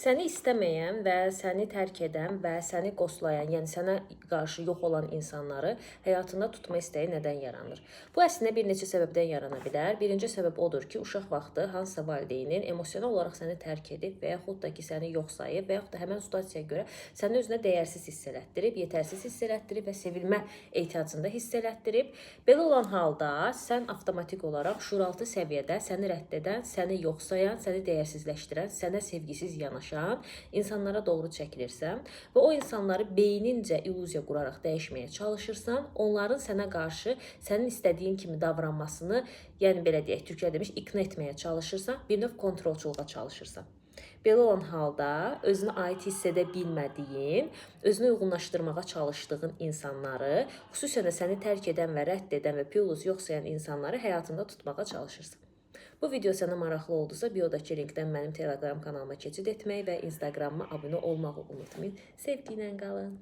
Səni istəməyən və səni tərk edən və səni qostlayan, yəni sənə qarşı yox olan insanları həyatında tutma istəyi nədən yaranır? Bu əslində bir neçə səbəbdən yarana bilər. Birinci səbəb odur ki, uşaq vaxtı hansısa valideynin emosional olaraq səni tərk edib və yaxud da ki, səni yox sayıb və yaxud da həmin situasiyaya görə səni özünə dəyərsiz hiss elətdirib, yetərsiz hiss elətdirib və sevilmə ehtiyacında hiss elətdirib. Belə olan halda sən avtomatik olaraq şuuraltı səviyyədə səni rədd edən, səni yox sayan, səni dəyərsizləşdirən, sənə sevgisiz yanaşan insanlara doğru çəkilirsən və o insanları beynincə illüziya quraraq dəyişməyə çalışırsan, onların sənə qarşı sənin istədiyin kimi davranmasını, yəni belə deyək, türklər demiş, iqna etməyə çalışırsan, bir növ kontrolçuluğa çalışırsan. Belə olan halda özünə aid hiss edə bilmədiyin, özünü uyğunlaşdırmağa çalışdığın insanları, xüsusən də səni tərk edən və rədd edən və piyuluz yox sayan insanları həyatında tutmağa çalışırsan. Bu video sənə maraqlı oldusa, biodakı linkdən mənim Telegram kanalıma keçid etməyi və Instagramıma abunə olmağı unutmayın. Sevgi ilə qalın.